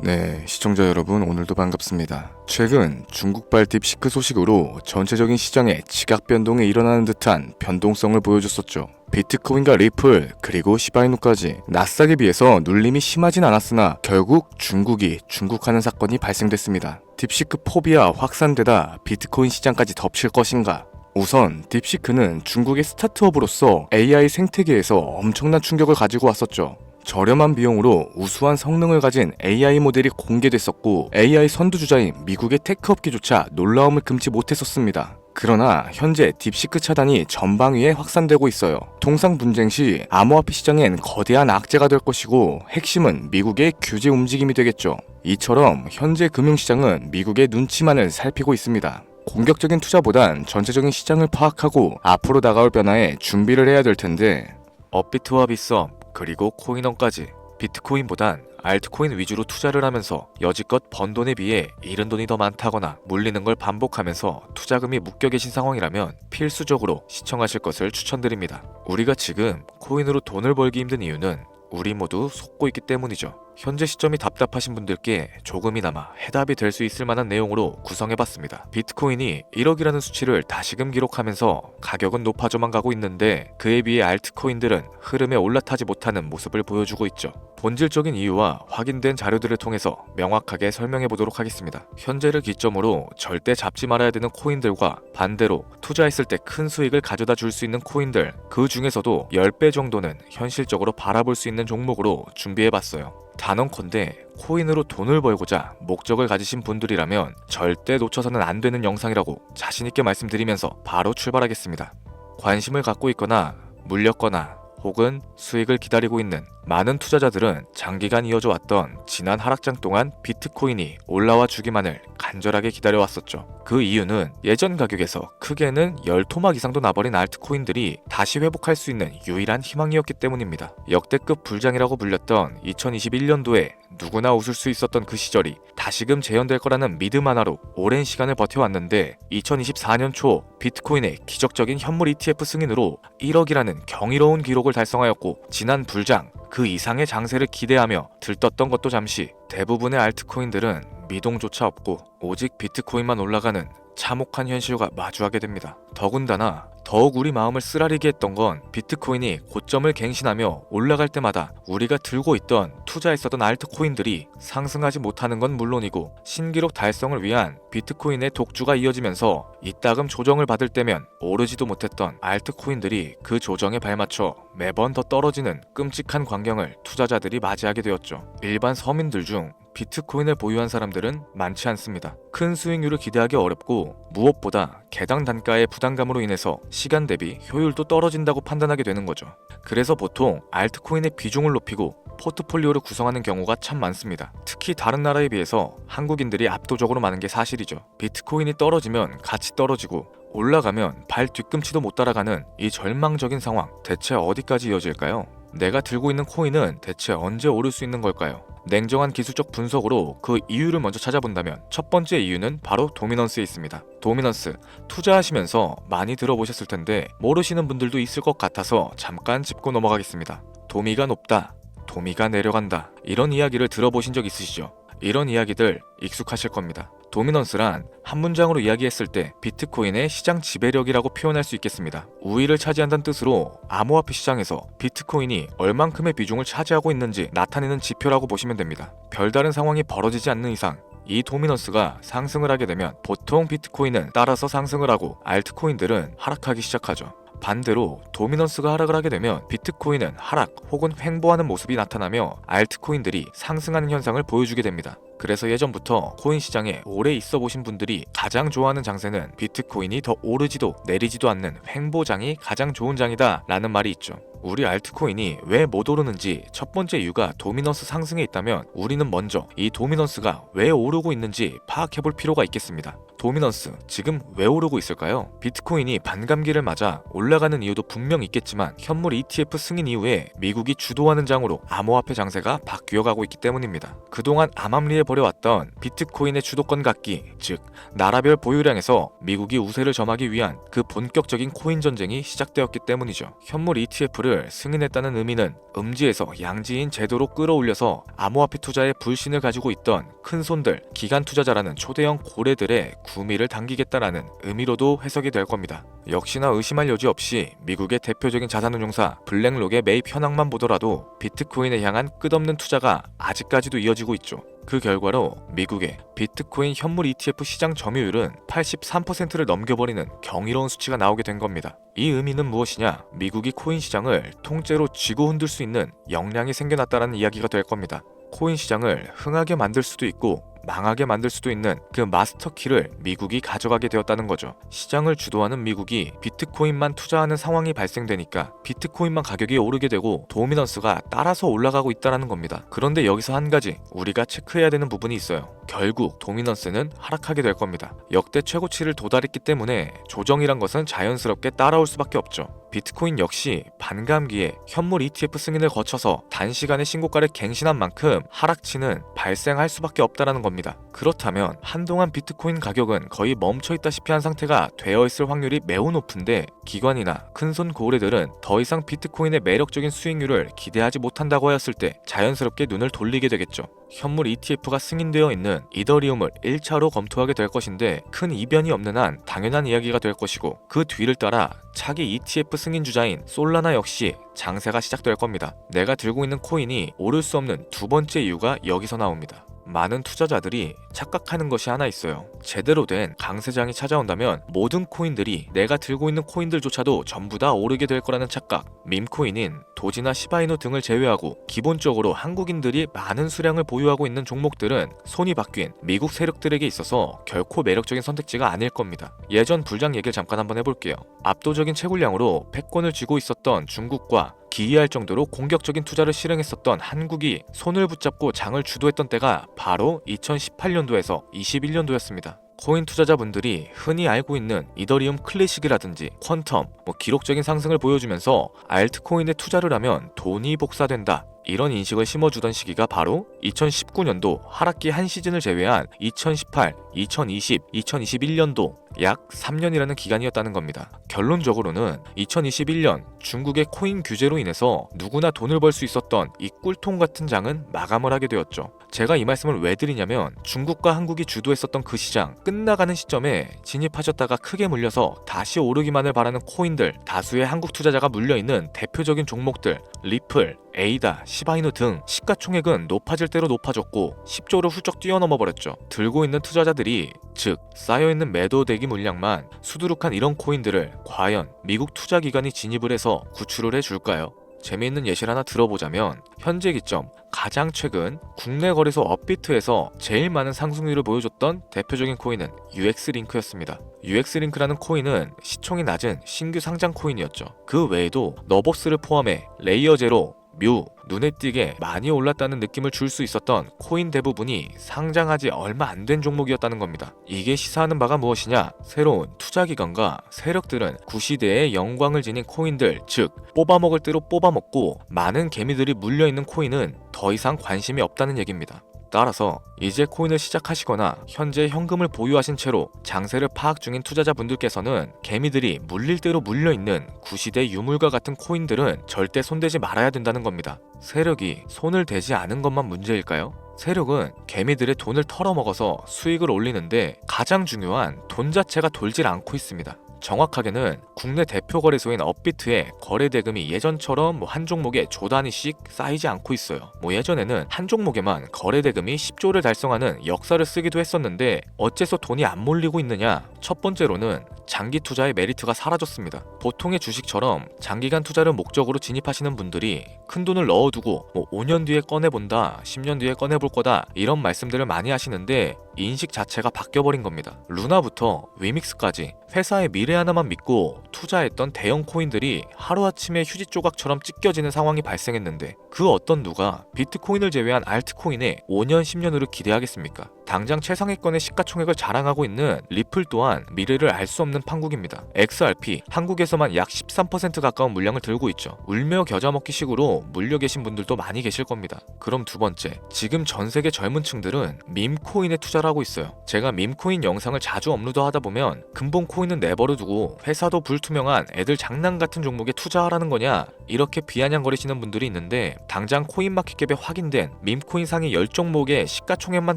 네, 시청자 여러분 오늘도 반갑습니다. 최근 중국발 딥시크 소식으로 전체적인 시장에 지각 변동이 일어나는 듯한 변동성을 보여줬었죠. 비트코인과 리플 그리고 시바이누까지 나스닥에 비해서 눌림이 심하진 않았으나 결국 중국이 중국하는 사건이 발생됐습니다. 딥시크 포비아 확산되다 비트코인 시장까지 덮칠 것인가? 우선 딥시크는 중국의 스타트업으로서 AI 생태계에서 엄청난 충격을 가지고 왔었죠. 저렴한 비용으로 우수한 성능을 가진 AI 모델이 공개됐었고 AI 선두주자인 미국의 테크 업계조차 놀라움을 금치 못했었습니다. 그러나 현재 딥시크 차단이 전방위에 확산되고 있어요. 통상 분쟁 시 암호화폐 시장엔 거대한 악재가 될 것이고 핵심은 미국의 규제 움직임이 되겠죠. 이처럼 현재 금융시장은 미국의 눈치만을 살피고 있습니다. 공격적인 투자보단 전체적인 시장을 파악하고 앞으로 다가올 변화에 준비를 해야 될 텐데 업비트와 빗썸 그리고 코인원까지 비트코인보단 알트코인 위주로 투자를 하면서 여지껏 번 돈에 비해 잃은 돈이 더 많다거나 물리는 걸 반복하면서 투자금이 묶여 계신 상황이라면 필수적으로 시청하실 것을 추천드립니다. 우리가 지금 코인으로 돈을 벌기 힘든 이유는 우리 모두 속고 있기 때문이죠. 현재 시점이 답답하신 분들께 조금이나마 해답이 될 수 있을 만한 내용으로 구성해봤습니다. 비트코인이 1억이라는 수치를 다시금 기록하면서 가격은 높아져만 가고 있는데 그에 비해 알트코인들은 흐름에 올라타지 못하는 모습을 보여주고 있죠. 본질적인 이유와 확인된 자료들을 통해서 명확하게 설명해보도록 하겠습니다. 현재를 기점으로 절대 잡지 말아야 되는 코인들과 반대로 투자했을 때 큰 수익을 가져다 줄 수 있는 코인들, 그 중에서도 10배 정도는 현실적으로 바라볼 수 있는 종목으로 준비해봤어요. 단언컨대 코인으로 돈을 벌고자 목적을 가지신 분들이라면 절대 놓쳐서는 안 되는 영상이라고 자신있게 말씀드리면서 바로 출발하겠습니다. 관심을 갖고 있거나 물렸거나 혹은 수익을 기다리고 있는 많은 투자자들은 장기간 이어져 왔던 지난 하락장 동안 비트코인이 올라와 주기만을 간절하게 기다려왔었죠. 그 이유는 예전 가격에서 크게는 10토막 이상도 나버린 알트코인들이 다시 회복할 수 있는 유일한 희망이었기 때문입니다. 역대급 불장이라고 불렸던 2021년도에 누구나 웃을 수 있었던 그 시절이 다시금 재현될 거라는 믿음 하나로 오랜 시간을 버텨왔는데 2024년 초 비트코인의 기적적인 현물 ETF 승인으로 1억이라는 경이로운 기록을 달성하였고 지난 불장 그 이상의 장세를 기대하며 들떴던 것도 잠시 대부분의 알트코인들은 미동조차 없고 오직 비트코인만 올라가는 참혹한 현실과 마주하게 됩니다. 더군다나 더욱 우리 마음을 쓰라리게 했던 건 비트코인이 고점을 갱신하며 올라갈 때마다 우리가 들고 있던 투자했었던 알트코인들이 상승하지 못하는 건 물론이고 신기록 달성을 위한 비트코인의 독주가 이어지면서 이따금 조정을 받을 때면 오르지도 못했던 알트코인들이 그 조정에 발맞춰 매번 더 떨어지는 끔찍한 광경을 투자자들이 맞이하게 되었죠. 일반 서민들 중 비트코인을 보유한 사람들은 많지 않습니다. 큰 수익률을 기대하기 어렵고 무엇보다 개당 단가의 부담감으로 인해서 시간 대비 효율도 떨어진다고 판단하게 되는 거죠. 그래서 보통 알트코인의 비중을 높이고 포트폴리오를 구성하는 경우가 참 많습니다. 특히 다른 나라에 비해서 한국인들이 압도적으로 많은 게 사실이죠. 비트코인이 떨어지면 같이 떨어지고 올라가면 발 뒤꿈치도 못 따라가는 이 절망적인 상황, 대체 어디까지 이어질까요? 내가 들고 있는 코인은 대체 언제 오를 수 있는 걸까요? 냉정한 기술적 분석으로 그 이유를 먼저 찾아본다면 첫 번째 이유는 바로 도미넌스에 있습니다. 도미넌스, 투자하시면서 많이 들어보셨을 텐데 모르시는 분들도 있을 것 같아서 잠깐 짚고 넘어가겠습니다. 도미가 높다, 도미가 내려간다, 이런 이야기를 들어보신 적 있으시죠? 이런 이야기들 익숙하실 겁니다. 도미넌스란 한 문장으로 이야기했을 때 비트코인의 시장 지배력이라고 표현할 수 있겠습니다. 우위를 차지한다는 뜻으로 암호화폐 시장에서 비트코인이 얼만큼의 비중을 차지하고 있는지 나타내는 지표라고 보시면 됩니다. 별다른 상황이 벌어지지 않는 이상 이 도미넌스가 상승을 하게 되면 보통 비트코인은 따라서 상승을 하고 알트코인들은 하락하기 시작하죠. 반대로 도미넌스가 하락을 하게 되면 비트코인은 하락 혹은 횡보하는 모습이 나타나며 알트코인들이 상승하는 현상을 보여주게 됩니다. 그래서 예전부터 코인 시장에 오래 있어 보신 분들이 가장 좋아하는 장세는 비트코인이 더 오르지도 내리지도 않는 횡보장이 가장 좋은 장이다 라는 말이 있죠. 우리 알트코인이 왜 못 오르는지 첫 번째 이유가 도미넌스 상승에 있다면 우리는 먼저 이 도미넌스가 왜 오르고 있는지 파악해볼 필요가 있겠습니다. 도미넌스, 지금 왜 오르고 있을까요? 비트코인이 반감기를 맞아 올라가는 이유도 분명 있겠지만 현물 ETF 승인 이후에 미국이 주도하는 장으로 암호화폐 장세가 바뀌어가고 있기 때문입니다. 그동안 암암리에 벌여왔던 비트코인의 주도권 갖기, 즉 나라별 보유량에서 미국이 우세를 점하기 위한 그 본격적인 코인 전쟁이 시작되었기 때문이죠. 현물 ETF를 승인했다는 의미는 음지에서 양지인 제도로 끌어올려서 암호화폐 투자에 불신을 가지고 있던 큰손들, 기관 투자자라는 초대형 고래들의 구미를 당기겠다라는 의미로도 해석이 될 겁니다. 역시나 의심할 여지 없이 미국의 대표적인 자산운용사 블랙록의 매입 현황만 보더라도 비트코인에 향한 끝없는 투자가 아직까지도 이어지고 있죠. 그 결과로 미국의 비트코인 현물 ETF 시장 점유율은 83%를 넘겨버리는 경이로운 수치가 나오게 된 겁니다. 이 의미는 무엇이냐? 미국이 코인 시장을 통째로 쥐고 흔들 수 있는 역량이 생겨났다는 이야기가 될 겁니다. 코인 시장을 흥하게 만들 수도 있고 망하게 만들 수도 있는 그 마스터키를 미국이 가져가게 되었다는 거죠. 시장을 주도하는 미국이 비트코인만 투자하는 상황이 발생되니까 비트코인만 가격이 오르게 되고 도미넌스가 따라서 올라가고 있다는 겁니다. 그런데 여기서 한 가지 우리가 체크해야 되는 부분이 있어요. 결국 도미넌스는 하락하게 될 겁니다. 역대 최고치를 도달했기 때문에 조정이란 것은 자연스럽게 따라올 수밖에 없죠. 비트코인 역시 반감기에 현물 ETF 승인을 거쳐서 단시간에 신고가를 갱신한 만큼 하락치는 발생할 수밖에 없다는 겁니다. 그렇다면 한동안 비트코인 가격은 거의 멈춰있다시피 한 상태가 되어있을 확률이 매우 높은데 기관이나 큰손 고래들은 더 이상 비트코인의 매력적인 수익률을 기대하지 못한다고 하였을 때 자연스럽게 눈을 돌리게 되겠죠. 현물 ETF가 승인되어 있는 이더리움을 1차로 검토하게 될 것인데 큰 이변이 없는 한 당연한 이야기가 될 것이고 그 뒤를 따라 차기 ETF 승인 주자인 솔라나 역시 장세가 시작될 겁니다. 내가 들고 있는 코인이 오를 수 없는 두 번째 이유가 여기서 나옵니다. 많은 투자자들이 착각하는 것이 하나 있어요. 제대로 된 강세장이 찾아온다면 모든 코인들이 내가 들고 있는 코인들조차도 전부 다 오르게 될 거라는 착각. 밈코인인 도지나 시바이누 등을 제외하고 기본적으로 한국인들이 많은 수량을 보유하고 있는 종목들은 손이 바뀐 미국 세력들에게 있어서 결코 매력적인 선택지가 아닐 겁니다. 예전 불장 얘기를 잠깐 한번 해볼게요. 압도적인 채굴량으로 패권을 쥐고 있었던 중국과 기이할 정도로 공격적인 투자를 실행했었던 한국이 손을 붙잡고 장을 주도했던 때가 바로 2018년도에서 21년도였습니다. 코인 투자자분들이 흔히 알고 있는 이더리움 클래식이라든지 퀀텀, 기록적인 상승을 보여주면서 알트코인에 투자를 하면 돈이 복사된다. 이런 인식을 심어주던 시기가 바로 2019년도 하락기 한 시즌을 제외한 2018, 2020, 2021년도 약 3년이라는 기간이었다는 겁니다. 결론적으로는 2021년 중국의 코인 규제로 인해서 누구나 돈을 벌 수 있었던 이 꿀통 같은 장은 마감을 하게 되었죠. 제가 이 말씀을 왜 드리냐면 중국과 한국이 주도했었던 그 시장 끝나가는 시점에 진입하셨다가 크게 물려서 다시 오르기만을 바라는 코인들, 다수의 한국 투자자가 물려있는 대표적인 종목들 리플, 에이다, 시바이누 등 시가총액은 높아질 대로 높아졌고 10조를 훌쩍 뛰어넘어 버렸죠. 들고 있는 투자자들이 즉 쌓여있는 매도 대기 물량만 수두룩한 이런 코인들을 과연 미국 투자기관이 진입을 해서 구출을 해줄까요? 재미있는 예시를 하나 들어보자면 현재 기점 가장 최근 국내 거래소 업비트에서 제일 많은 상승률을 보여줬던 대표적인 코인은 UX링크였습니다. UX링크라는 코인은 시총이 낮은 신규 상장 코인이었죠. 그 외에도 너버스를 포함해 레이어 제로, 뮤, 눈에 띄게 많이 올랐다는 느낌을 줄 수 있었던 코인 대부분이 상장하지 얼마 안 된 종목이었다는 겁니다. 이게 시사하는 바가 무엇이냐? 새로운 투자기관과 세력들은 구시대의 영광을 지닌 코인들, 즉 뽑아먹을 대로 뽑아먹고 많은 개미들이 물려있는 코인은 더 이상 관심이 없다는 얘기입니다. 따라서 이제 코인을 시작하시거나 현재 현금을 보유하신 채로 장세를 파악 중인 투자자분들께서는 개미들이 물릴 대로 물려있는 구시대 유물과 같은 코인들은 절대 손대지 말아야 된다는 겁니다. 세력이 손을 대지 않은 것만 문제일까요? 세력은 개미들의 돈을 털어먹어서 수익을 올리는데 가장 중요한 돈 자체가 돌질 않고 있습니다. 정확하게는 국내 대표 거래소인 업비트의 거래 대금이 예전처럼 한 종목에 조 단위씩 쌓이지 않고 있어요. 예전에는 한 종목에만 거래 대금이 10조를 달성하는 역사를 쓰기도 했었는데 어째서 돈이 안 몰리고 있느냐? 첫 번째로는 장기 투자의 메리트가 사라졌습니다. 보통의 주식처럼 장기간 투자를 목적으로 진입하시는 분들이 큰 돈을 넣어두고 5년 뒤에 꺼내본다, 10년 뒤에 꺼내볼 거다 이런 말씀들을 많이 하시는데 인식 자체가 바뀌어버린 겁니다. 루나부터 위믹스까지 회사의 미래 하나만 믿고 투자했던 대형 코인들이 하루아침에 휴지 조각처럼 찢겨지는 상황이 발생했는데 그 어떤 누가 비트코인을 제외한 알트코인에 5년 10년 후를 기대하겠습니까? 당장 최상위권의 시가총액을 자랑하고 있는 리플 또한 미래를 알 수 없는 판국입니다. XRP 한국에서만 약 13% 가까운 물량을 들고 있죠. 울며 겨자 먹기 식으로 물려 계신 분들도 많이 계실 겁니다. 그럼 두 번째, 지금 전 세계 젊은 층들은 밈코인에 투자를 하고 있어요. 제가 밈코인 영상을 자주 업로드하다 보면 근본 코인은 내버려 두고 회사도 불투명한 애들 장난 같은 종목에 투자하라는 거냐 이렇게 비아냥거리시는 분들이 있는데 당장 코인마켓캡에 확인된 밈코인 상위 10종목의 시가총액만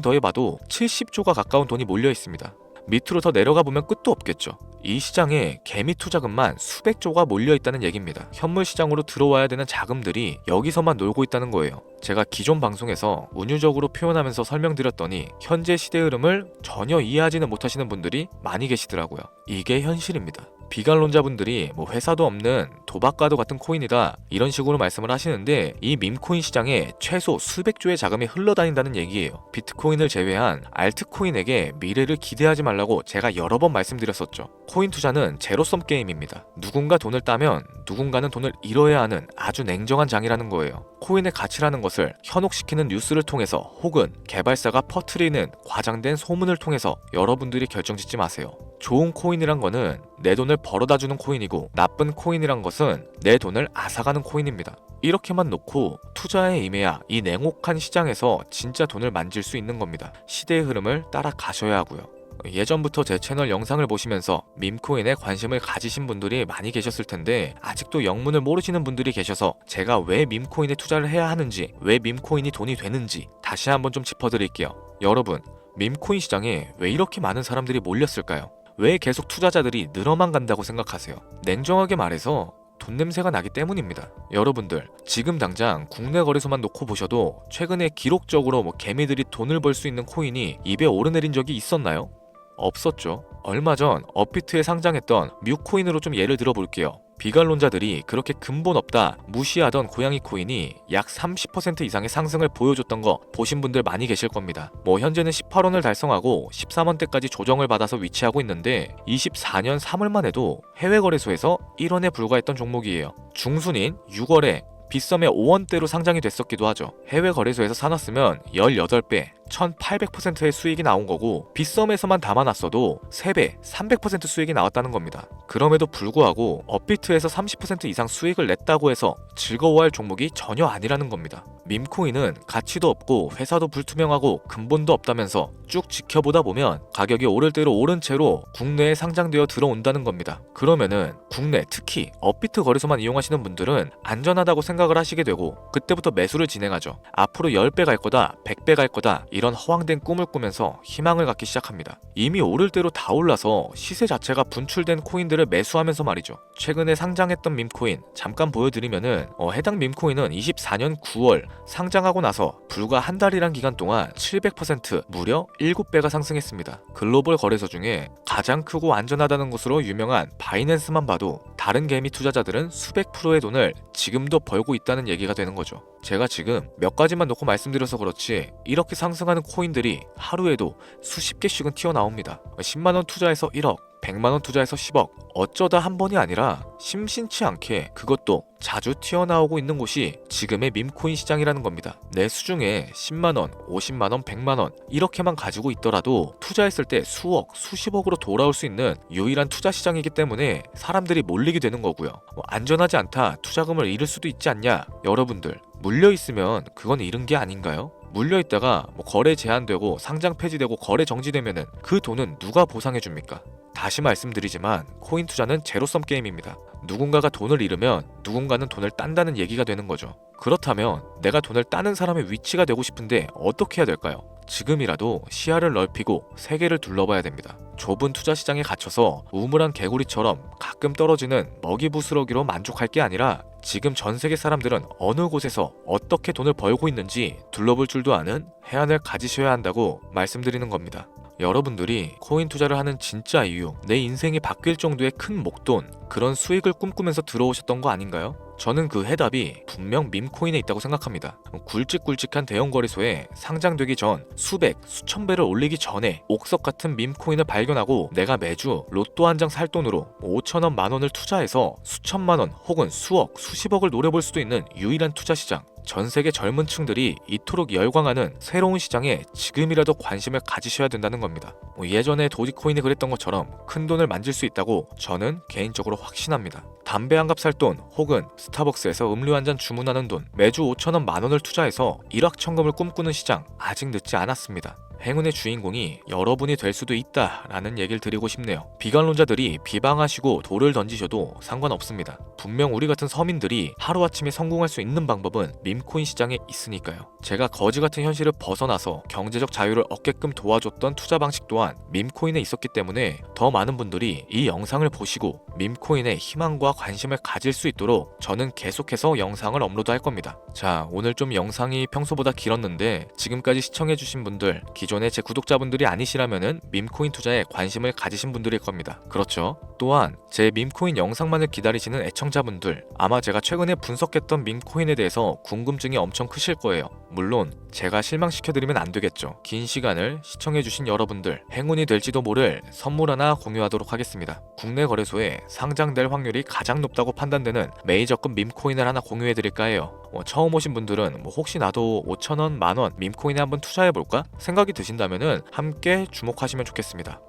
더해봐도 70조가 가까운 돈이 몰려 있습니다. 밑으로 더 내려가 보면 끝도 없겠죠. 이 시장에 개미 투자금만 수백 조가 몰려 있다는 얘기입니다. 현물 시장으로 들어와야 되는 자금들이 여기서만 놀고 있다는 거예요. 제가 기존 방송에서 운유적으로 표현하면서 설명드렸더니 현재 시대 흐름을 전혀 이해하지는 못하시는 분들이 많이 계시더라고요. 이게 현실입니다. 비관론자분들이 뭐 회사도 없는 도박과도 같은 코인이다 이런 식으로 말씀을 하시는데 이 밈코인 시장에 최소 수백 조의 자금이 흘러다닌다는 얘기예요. 비트코인을 제외한 알트코인에게 미래를 기대하지 말라고 제가 여러 번 말씀드렸었죠. 코인 투자는 제로섬 게임입니다. 누군가 돈을 따면 누군가는 돈을 잃어야 하는 아주 냉정한 장이라는 거예요. 코인의 가치라는 것을 현혹시키는 뉴스를 통해서 혹은 개발사가 퍼뜨리는 과장된 소문을 통해서 여러분들이 결정짓지 마세요. 좋은 코인이란 거는 내 돈을 벌어다 주는 코인이고 나쁜 코인이란 것은 내 돈을 앗아가는 코인입니다. 이렇게만 놓고 투자에 임해야 이 냉혹한 시장에서 진짜 돈을 만질 수 있는 겁니다. 시대의 흐름을 따라가셔야 하고요. 예전부터 제 채널 영상을 보시면서 밈코인에 관심을 가지신 분들이 많이 계셨을 텐데 아직도 영문을 모르시는 분들이 계셔서 제가 왜 밈코인에 투자를 해야 하는지, 왜 밈코인이 돈이 되는지 다시 한번 좀 짚어드릴게요. 여러분, 밈코인 시장에 왜 이렇게 많은 사람들이 몰렸을까요? 왜 계속 투자자들이 늘어만 간다고 생각하세요? 냉정하게 말해서 돈 냄새가 나기 때문입니다. 여러분들 지금 당장 국내 거래소만 놓고 보셔도 최근에 기록적으로 개미들이 돈을 벌 수 있는 코인이 입에 오르내린 적이 있었나요? 없었죠. 얼마 전 업비트에 상장했던 뮤코인으로 좀 예를 들어 볼게요. 비관론자들이 그렇게 근본 없다 무시하던 고양이 코인이 약 30% 이상의 상승을 보여줬던 거 보신 분들 많이 계실 겁니다. 현재는 18원을 달성하고 13원대까지 조정을 받아서 위치하고 있는데 24년 3월만 해도 해외 거래소에서 1원에 불과했던 종목이에요. 중순인 6월에 빗썸에 5원대로 상장이 됐었기도 하죠. 해외 거래소에서 사놨으면 18배, 1800%의 수익이 나온 거고 빗썸에서만 담아놨어도 3배, 300% 수익이 나왔다는 겁니다. 그럼에도 불구하고 업비트에서 30% 이상 수익을 냈다고 해서 즐거워할 종목이 전혀 아니라는 겁니다. 밈코인은 가치도 없고 회사도 불투명하고 근본도 없다면서 쭉 지켜보다 보면 가격이 오를 대로 오른 채로 국내에 상장되어 들어온다는 겁니다. 그러면은 국내 특히 업비트 거래소만 이용하시는 분들은 안전하다고 생각을 하시게 되고 그때부터 매수를 진행하죠. 앞으로 10배 갈 거다, 100배 갈 거다 이런 허황된 꿈을 꾸면서 희망을 갖기 시작합니다. 이미 오를 대로 다 올라서 시세 자체가 분출된 코인들을 매수하면서 말이죠. 최근에 상장했던 밈코인 잠깐 보여드리면은 해당 밈코인은 24년 9월 상장하고 나서 불과 한 달이란 기간 동안 700% 무려 7배가 상승했습니다. 글로벌 거래소 중에 가장 크고 안전하다는 것으로 유명한 바이낸스만 봐도 다른 개미 투자자들은 수백 프로의 돈을 지금도 벌고 있다는 얘기가 되는 거죠. 제가 지금 몇 가지만 놓고 말씀드려서 그렇지 이렇게 상승하는 코인들이 하루에도 수십 개씩은 튀어나옵니다. 10만원 투자해서 1억, 100만원 투자해서 10억, 어쩌다 한 번이 아니라 심심치 않게 그것도 자주 튀어나오고 있는 곳이 지금의 밈코인 시장이라는 겁니다. 내 수중에 10만원, 50만원, 100만원 이렇게만 가지고 있더라도 투자했을 때 수억, 수십억으로 돌아올 수 있는 유일한 투자 시장이기 때문에 사람들이 몰리게 되는 거고요. 안전하지 않다, 투자금을 잃을 수도 있지 않냐? 여러분들 물려있으면 그건 잃은 게 아닌가요? 물려있다가 거래 제한되고 상장 폐지되고 거래 정지되면은 그 돈은 누가 보상해줍니까? 다시 말씀드리지만 코인 투자는 제로섬 게임입니다. 누군가가 돈을 잃으면 누군가는 돈을 딴다는 얘기가 되는 거죠. 그렇다면 내가 돈을 따는 사람의 위치가 되고 싶은데 어떻게 해야 될까요? 지금이라도 시야를 넓히고 세계를 둘러봐야 됩니다. 좁은 투자 시장에 갇혀서 우물안 개구리처럼 가끔 떨어지는 먹이 부스러기로 만족할 게 아니라 지금 전 세계 사람들은 어느 곳에서 어떻게 돈을 벌고 있는지 둘러볼 줄도 아는 해안을 가지셔야 한다고 말씀드리는 겁니다. 여러분들이 코인 투자를 하는 진짜 이유, 내 인생이 바뀔 정도의 큰 목돈, 그런 수익을 꿈꾸면서 들어오셨던 거 아닌가요? 저는 그 해답이 분명 밈코인에 있다고 생각합니다. 굵직굵직한 대형 거래소에 상장되기 전 수백, 수천 배를 올리기 전에 옥석 같은 밈코인을 발견하고 내가 매주 로또 한 장 살 돈으로 5천원, 만원을 투자해서 수천만원 혹은 수억, 수십억을 노려볼 수도 있는 유일한 투자 시장. 전 세계 젊은 층들이 이토록 열광하는 새로운 시장에 지금이라도 관심을 가지셔야 된다는 겁니다. 예전에 도지코인이 그랬던 것처럼 큰 돈을 만질 수 있다고 저는 개인적으로 확신합니다. 담배 한 갑 살 돈 혹은 스타벅스에서 음료 한 잔 주문하는 돈, 매주 5천원, 만원을 투자해서 일확천금을 꿈꾸는 시장, 아직 늦지 않았습니다. 행운의 주인공이 여러분이 될 수도 있다라는 얘기를 드리고 싶네요. 비관론자들이 비방하시고 돌을 던지셔도 상관없습니다. 분명 우리 같은 서민들이 하루아침에 성공할 수 있는 방법은 밈코인 시장에 있으니까요. 제가 거지 같은 현실을 벗어나서 경제적 자유를 얻게끔 도와줬던 투자 방식 또한 밈코인에 있었기 때문에 더 많은 분들이 이 영상을 보시고 밈코인에 희망과 관심을 가질 수 있도록 저는 계속해서 영상을 업로드할 겁니다. 자, 오늘 좀 영상이 평소보다 길었는데 지금까지 시청해주신 분들, 기존의 제 구독자분들이 아니시라면은 밈코인 투자에 관심을 가지신 분들일 겁니다. 그렇죠? 또한 제 밈코인 영상만을 기다리시는 애청자분들, 아마 제가 최근에 분석했던 밈코인에 대해서 궁금증이 엄청 크실 거예요. 물론 제가 실망시켜드리면 안 되겠죠. 긴 시간을 시청해주신 여러분들, 행운이 될지도 모를 선물 하나 공유하도록 하겠습니다. 국내 거래소에 상장될 확률이 가장 높다고 판단되는 메이저급 밈코인을 하나 공유해드릴까 해요. 처음 오신 분들은 혹시 나도 5천원, 만원 밈코인에 한번 투자해볼까? 생각이 드신다면은 함께 주목하시면 좋겠습니다.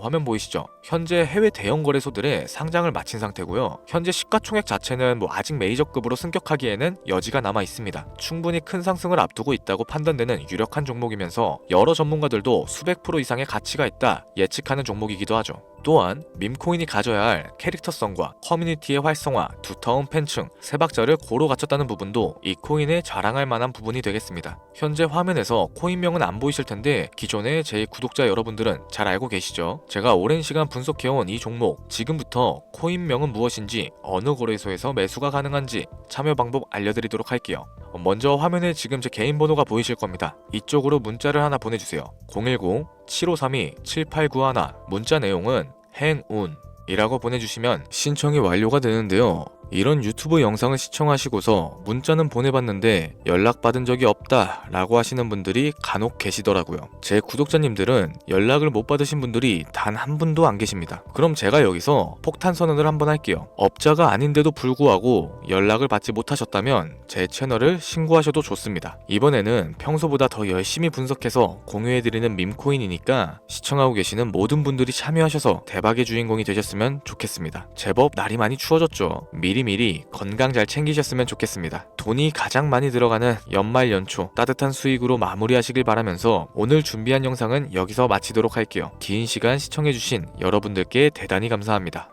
화면 보이시죠? 현재 해외 대형 거래소들의 상장을 마친 상태고요. 현재 시가총액 자체는 아직 메이저급으로 승격하기에는 여지가 남아 있습니다. 충분히 큰 상승을 앞두고 있다고 판단되는 유력한 종목이면서 여러 전문가들도 수백 프로 이상의 가치가 있다 예측하는 종목이기도 하죠. 또한 밈코인이 가져야 할 캐릭터성과 커뮤니티의 활성화, 두터운 팬층, 세 박자를 고루 갖췄다는 부분도 이 코인에 자랑할 만한 부분이 되겠습니다. 현재 화면에서 코인명은 안 보이실 텐데 기존의 제 구독자 여러분들은 잘 알고 계시죠? 제가 오랜 시간 분석해온 이 종목, 지금부터 코인명은 무엇인지, 어느 거래소에서 매수가 가능한지 참여 방법 알려드리도록 할게요. 먼저 화면에 지금 제 개인 번호가 보이실 겁니다. 이쪽으로 문자를 하나 보내주세요. 010-7532-7891. 문자 내용은 행운이라고 보내주시면 신청이 완료가 되는데요. 이런 유튜브 영상을 시청하시고서 문자는 보내봤는데 연락받은 적이 없다 라고 하시는 분들이 간혹 계시더라고요. 제 구독자님들은 연락을 못 받으신 분들이 단 한 분도 안 계십니다. 그럼 제가 여기서 폭탄 선언을 한번 할게요. 업자가 아닌데도 불구하고 연락을 받지 못하셨다면 제 채널을 신고하셔도 좋습니다. 이번에는 평소보다 더 열심히 분석해서 공유해드리는 밈코인이니까 시청하고 계시는 모든 분들이 참여하셔서 대박의 주인공이 되셨으면 좋겠습니다. 제법 날이 많이 추워졌죠. 미리미리 건강 잘 챙기셨으면 좋겠습니다. 돈이 가장 많이 들어가는 연말 연초 따뜻한 수익으로 마무리하시길 바라면서 오늘 준비한 영상은 여기서 마치도록 할게요. 긴 시간 시청해주신 여러분들께 대단히 감사합니다.